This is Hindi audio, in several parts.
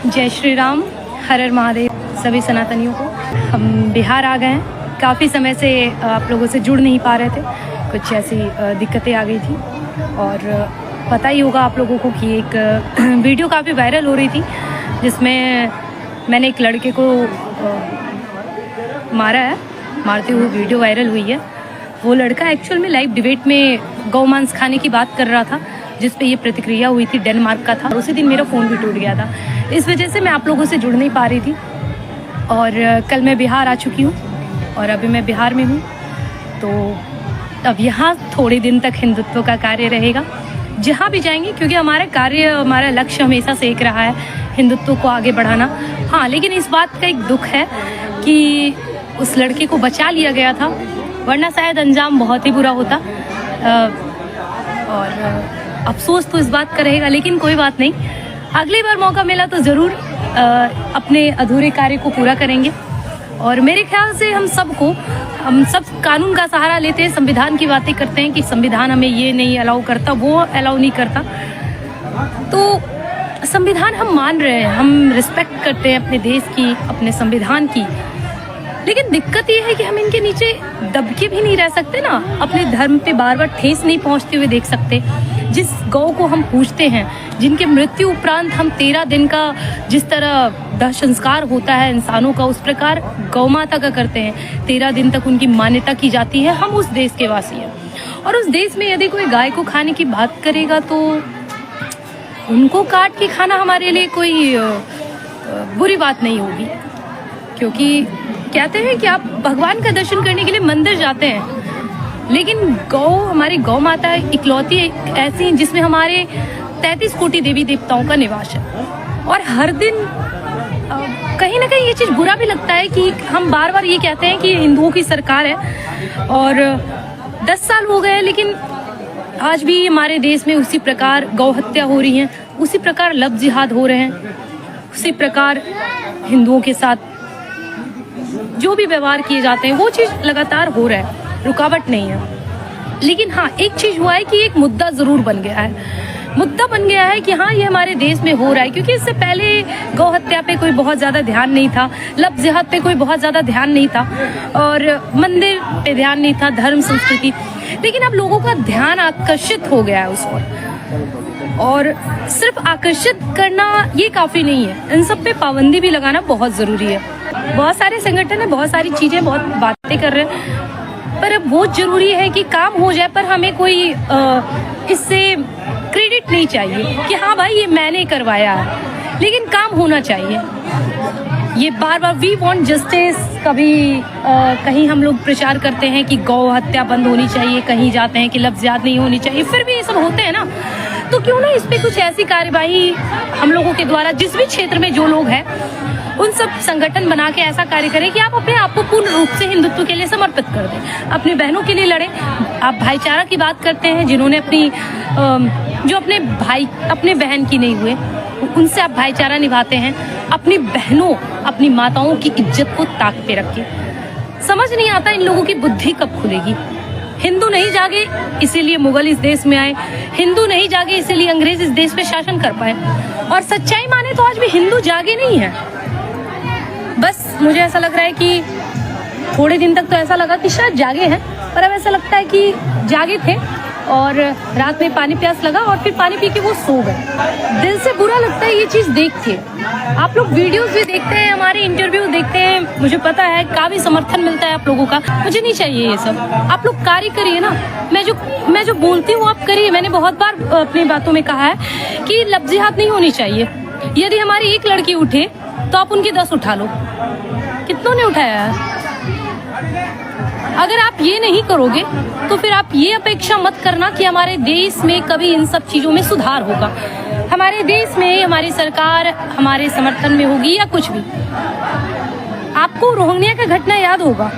जय श्री राम, हर हर महादेव सभी सनातनियों को। हम बिहार आ गए हैं। काफ़ी समय से आप लोगों से जुड़ नहीं पा रहे थे, कुछ ऐसी दिक्कतें आ गई थी। और पता ही होगा आप लोगों को कि एक वीडियो काफ़ी वायरल हो रही थी जिसमें मैंने एक लड़के को मारा है, मारते हुए वीडियो वायरल हुई है। वो लड़का एक्चुअल में लाइव डिबेट में गौ मांस खाने की बात कर रहा था, जिस पे ये प्रतिक्रिया हुई थी। डेनमार्क का था। उसी दिन मेरा फ़ोन भी टूट गया था। इस वजह से मैं आप लोगों से जुड़ नहीं पा रही थी। और कल मैं बिहार आ चुकी हूँ और अभी मैं बिहार में हूँ। तो अब यहाँ थोड़े दिन तक हिंदुत्व का कार्य रहेगा जहाँ भी जाएंगे, क्योंकि हमारा कार्य, हमारा लक्ष्य हमेशा से एक रहा है, हिंदुत्व को आगे बढ़ाना। हाँ, लेकिन इस बात का एक दुख है कि उस लड़के को बचा लिया गया था, वरना शायद अंजाम बहुत ही बुरा होता। और अफसोस तो इस बात का रहेगा, लेकिन कोई बात नहीं, अगली बार मौका मिला तो ज़रूर अपने अधूरे कार्य को पूरा करेंगे। और मेरे ख्याल से हम सब कानून का सहारा लेते हैं, संविधान की बातें करते हैं कि संविधान हमें ये नहीं अलाउ करता, वो अलाउ नहीं करता। तो संविधान हम मान रहे हैं, हम रिस्पेक्ट करते हैं अपने देश की, अपने संविधान की। लेकिन दिक्कत ये है कि हम इनके नीचे दबके भी नहीं रह सकते ना, अपने धर्म पे बार बार ठेस नहीं पहुंचते हुए देख सकते। जिस गौ को हम पूजते हैं, जिनके मृत्यु उपरांत हम 13 दिन का जिस तरह दाह संस्कार होता है इंसानों का, उस प्रकार गौ माता का करते हैं। 13 दिन तक उनकी मान्यता की जाती है। हम उस देश के वासी हैं और उस देश में यदि कोई गाय को खाने की बात करेगा तो उनको काट के खाना हमारे लिए कोई बुरी बात नहीं होगी। क्योंकि कहते हैं कि आप भगवान का दर्शन करने के लिए मंदिर जाते हैं, लेकिन गौ, हमारी गौ माता इकलौती ऐसी है जिसमें हमारे 33 कोटि देवी देवताओं का निवास है। और हर दिन कहीं ना कहीं ये चीज़ बुरा भी लगता है कि हम बार बार ये कहते हैं कि हिंदुओं की सरकार है और 10 साल हो गए हैं, लेकिन आज भी हमारे देश में उसी प्रकार गौ हत्या हो रही है, उसी प्रकार लव जिहाद हो रहे हैं, उसी प्रकार हिंदुओं के साथ जो भी व्यवहार किए जाते हैं वो चीज़ लगातार हो रहा है, रुकावट नहीं है। लेकिन हाँ, एक चीज़ हुआ है कि एक मुद्दा ज़रूर बन गया है कि हाँ, ये हमारे देश में हो रहा है। क्योंकि इससे पहले गौ हत्या पे कोई बहुत ज़्यादा ध्यान नहीं था, लव जिहाद पे कोई बहुत ज़्यादा ध्यान नहीं था और मंदिर पे ध्यान नहीं था, धर्म संस्कृति। लेकिन अब लोगों का ध्यान आकर्षित हो गया है उस पर। और सिर्फ आकर्षित करना ये काफ़ी नहीं है, इन सब पे पाबंदी भी लगाना बहुत ज़रूरी है। बहुत सारे संगठन है, बहुत सारी चीज़ें, बहुत बातें कर रहे हैं, पर अब बहुत ज़रूरी है कि काम हो जाए। पर हमें कोई इससे क्रेडिट नहीं चाहिए कि हाँ भाई ये मैंने करवाया है, लेकिन काम होना चाहिए। ये बार बार वी वांट जस्टिस, कभी कहीं हम लोग प्रचार करते हैं कि गौ हत्या बंद होनी चाहिए, कहीं जाते हैं कि लव जिहाद नहीं होनी चाहिए, फिर भी ये सब होते हैं ना। तो क्यों ना इस पे कुछ ऐसी कार्यवाही हम लोगों के द्वारा, जिस भी क्षेत्र में जो लोग हैं, उन सब संगठन बना के ऐसा कार्य करें कि आप अपने आप को पूर्ण रूप से हिंदुत्व के लिए समर्पित कर दें, अपनी बहनों के लिए लड़ें। आप भाईचारा की बात करते हैं, जिन्होंने अपनी जो अपने भाई, अपने बहन की नहीं हुए, उनसे आप भाईचारा निभाते हैं। अपनी बहनों, अपनी माताओं की इज्जत को ताक पे रखें। समझ नहीं आता इन लोगों की बुद्धि कब खुलेगी। हिंदू नहीं जागे इसीलिए मुगल इस देश में आए, हिंदू नहीं जागे इसीलिए अंग्रेज इस देश पे शासन कर पाए। और सच्चाई माने तो आज भी हिंदू जागे नहीं है। बस मुझे ऐसा लग रहा है कि थोड़े दिन तक तो ऐसा लगा कि शायद जागे हैं, पर अब ऐसा लगता है कि जागे थे और रात में पानी प्यास लगा और फिर पानी पी के वो सो गए। दिल से बुरा लगता है ये चीज़ देख के। आप लोग वीडियोस भी देखते हैं, हमारे इंटरव्यू देखते हैं, मुझे पता है काफ़ी समर्थन मिलता है आप लोगों का। मुझे नहीं चाहिए ये सब, आप लोग कार्य करिए ना। मैं जो बोलती हूँ आप करिए। मैंने बहुत बार अपनी बातों में कहा है कि लव जिहाद नहीं होनी चाहिए। यदि हमारी एक लड़की उठे तो आप उनकी 10 उठा लो। कितनों ने उठाया है? अगर आप ये नहीं करोगे तो फिर आप ये अपेक्षा मत करना कि हमारे देश में कभी इन सब चीज़ों में सुधार होगा, हमारे देश में हमारी सरकार हमारे समर्थन में होगी या कुछ भी। आपको रोहिंग्या का घटना याद होगा।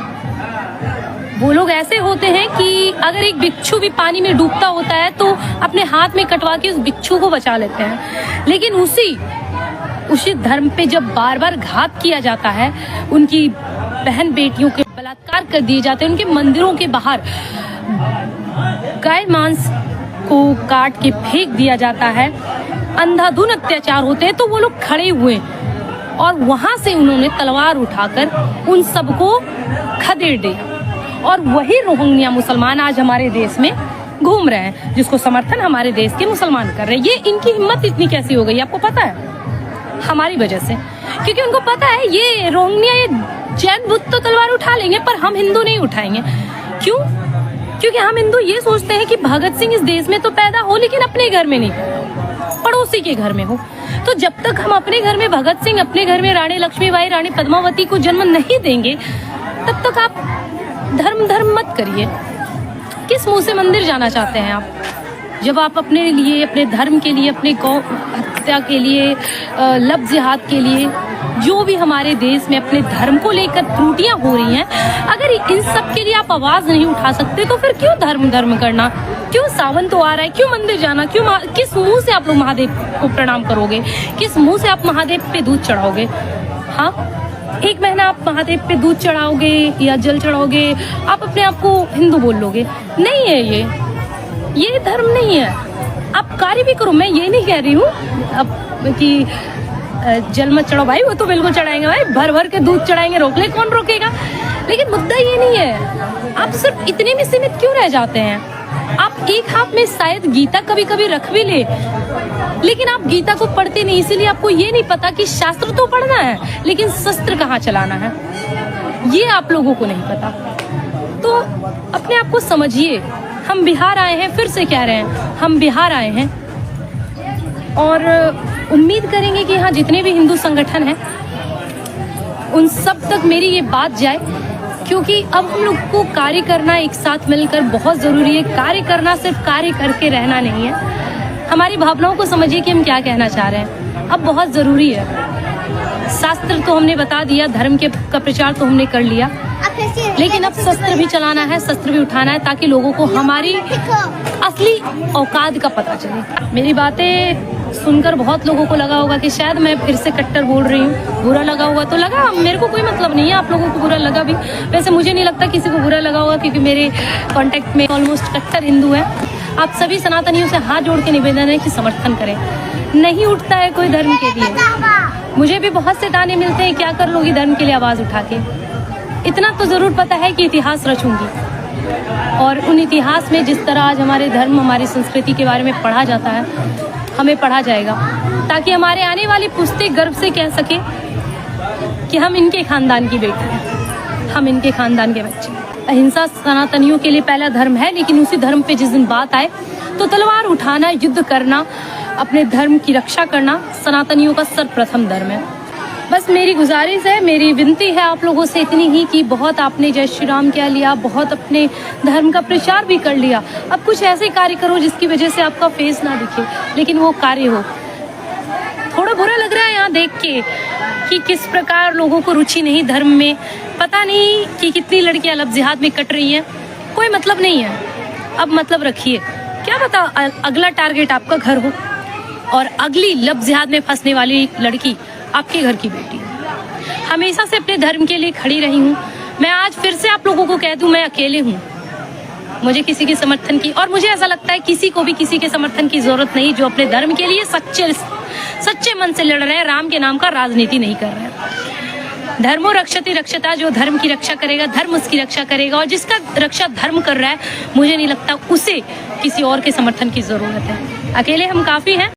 वो लोग ऐसे होते हैं कि अगर एक बिच्छू भी पानी में डूबता होता है तो अपने हाथ में कटवा के उस बिच्छू को बचा लेते हैं। लेकिन उसी धर्म पे जब बार बार घात किया जाता है, उनकी बहन बेटियों के बलात्कार कर दिए जाते हैं, उनके मंदिरों के बाहर गाय मांस को काट के फेंक दिया जाता है, अंधाधुन अत्याचार होते हैं तो वो लोग खड़े हुए और वहां से उन्होंने तलवार उठाकर उन सबको खदेड़ दिया। और वही रोहिंग्या मुसलमान आज हमारे देश में घूम रहे हैं, जिसको समर्थन हमारे देश के मुसलमान कर रहे हैं। ये इनकी हिम्मत इतनी कैसी हो गई आपको पता है? हमारी वजह से, क्योंकि उनको पता है ये रोहिंग्या ये जैन बुद्ध तो तलवार उठा लेंगे पर हम हिंदू नहीं उठाएंगे। क्यों? क्योंकि हम हिंदू ये सोचते हैं कि भगत सिंह इस देश में तो पैदा हो लेकिन अपने घर में नहीं, पड़ोसी के घर में हो। तो जब तक हम अपने घर में भगत सिंह, अपने घर में रानी लक्ष्मीबाई, रानी पद्मावती को जन्म नहीं देंगे तब तक आप धर्म मत करिए। किस मुंह से मंदिर जाना चाहते हैं आप? जब आप अपने लिए, अपने धर्म के लिए, अपने गौ हत्या के लिए, लव जिहाद के लिए, जो भी हमारे देश में अपने धर्म को लेकर त्रुटियां हो रही हैं, अगर इन सब के लिए आप आवाज नहीं उठा सकते तो फिर क्यों धर्म करना? क्यों सावन तो आ रहा है, क्यों मंदिर जाना? क्यों किस मुंह से आप लोग महादेव को प्रणाम करोगे? किस मुंह से आप महादेव पे दूध चढ़ाओगे? हाँ, एक महीना आप महादेव पे दूध चढ़ाओगे या जल चढ़ाओगे, आप अपने आप को हिंदू बोल लोगे? नहीं है, ये धर्म नहीं है। आप कार्य भी करो, मैं ये नहीं कह रही हूँ अब कि जल मत चढ़ाओ भाई, वो तो बिल्कुल चढ़ाएंगे भाई, भर के दूध चढ़ाएंगे, रोक ले, कौन रोकेगा? लेकिन मुद्दा ये नहीं है। आप सिर्फ इतने में सीमित क्यों रह जाते हैं? आप एक हाथ में शायद गीता कभी कभी रख भी ले, लेकिन आप गीता को पढ़ते नहीं, इसीलिए आपको ये नहीं पता कि शास्त्र तो पढ़ना है लेकिन शस्त्र कहाँ चलाना है, ये आप लोगों को नहीं पता। तो अपने आप को समझिए। हम बिहार आए हैं, फिर से कह रहे हैं, हम बिहार आए हैं और उम्मीद करेंगे कि यहाँ जितने भी हिंदू संगठन हैं उन सब तक मेरी ये बात जाए, क्योंकि अब हम लोग को कार्य करना एक साथ मिलकर बहुत ज़रूरी है। कार्य करना सिर्फ कार्य करके रहना नहीं है। हमारी भावनाओं को समझिए कि हम क्या कहना चाह रहे हैं, अब बहुत ज़रूरी है। शास्त्र तो हमने बता दिया, धर्म का प्रचार तो हमने कर लिया, लेकिन अब शस्त्र भी चलाना है, शस्त्र भी उठाना है, ताकि लोगों को हमारी असली औकात का पता चले। मेरी बातें सुनकर बहुत लोगों को लगा होगा कि शायद मैं फिर से कट्टर बोल रही हूँ, बुरा लगा होगा तो लगा, मेरे को कोई मतलब नहीं है आप लोगों को बुरा लगा भी। वैसे मुझे नहीं लगता किसी को बुरा लगा होगा, क्योंकि मेरे कांटेक्ट में ऑलमोस्ट कट्टर हिंदू है। आप सभी सनातनियों से हाथ जोड़ के निवेदन है कि समर्थन करें। नहीं उठता है कोई धर्म के लिए, मुझे भी बहुत से ताने मिलते हैं, क्या कर लोगी धर्म के लिए आवाज़ उठा के? इतना तो ज़रूर पता है कि इतिहास रचूंगी, और उन इतिहास में जिस तरह आज हमारे धर्म, हमारी संस्कृति के बारे में पढ़ा जाता है, हमें पढ़ा जाएगा, ताकि हमारे आने वाली पुस्तें गर्व से कह सके कि हम इनके खानदान की बेटी हैं, हम इनके खानदान के बच्चे। अहिंसा सनातनियों के लिए पहला धर्म है, लेकिन उसी धर्म पे जिस दिन बात आए तो तलवार उठाना, युद्ध करना, अपने धर्म की रक्षा करना सनातनियों का सर्वप्रथम धर्म है। बस मेरी गुजारिश है, मेरी विनती है आप लोगों से इतनी ही कि बहुत आपने जय श्री राम कह लिया, बहुत अपने धर्म का प्रचार भी कर लिया, अब कुछ ऐसे कार्य करो जिसकी वजह से आपका फेस ना दिखे, लेकिन वो कार्य हो। थोड़ा बुरा लग रहा है यहाँ देख के कि किस प्रकार लोगों को रुचि नहीं धर्म में, पता नहीं कि कितनी लड़कियां लव जिहाद में कट रही हैं। कोई मतलब नहीं है, अब मतलब रखिए। क्या पता अगला टारगेट आपका घर हो और अगली लव जिहाद में फंसने वाली लड़की आपके घर की बेटी है। हमेशा से अपने धर्म के लिए खड़ी रही हूँ। मैं आज फिर से आप लोगों को कह दूं, मैं अकेले हूँ, मुझे किसी के समर्थन की, और मुझे ऐसा लगता है किसी को भी किसी के समर्थन की जरूरत नहीं, जो अपने धर्म के लिए सच्चे मन से लड़ रहे हैं, राम के नाम का राजनीति नहीं कर रहे हैं। धर्मो रक्षति रक्षता, जो धर्म की रक्षा करेगा धर्म उसकी रक्षा करेगा, और जिसका रक्षा धर्म कर रहा है मुझे नहीं लगता उसे किसी और के समर्थन की जरूरत है। अकेले हम काफी हैं।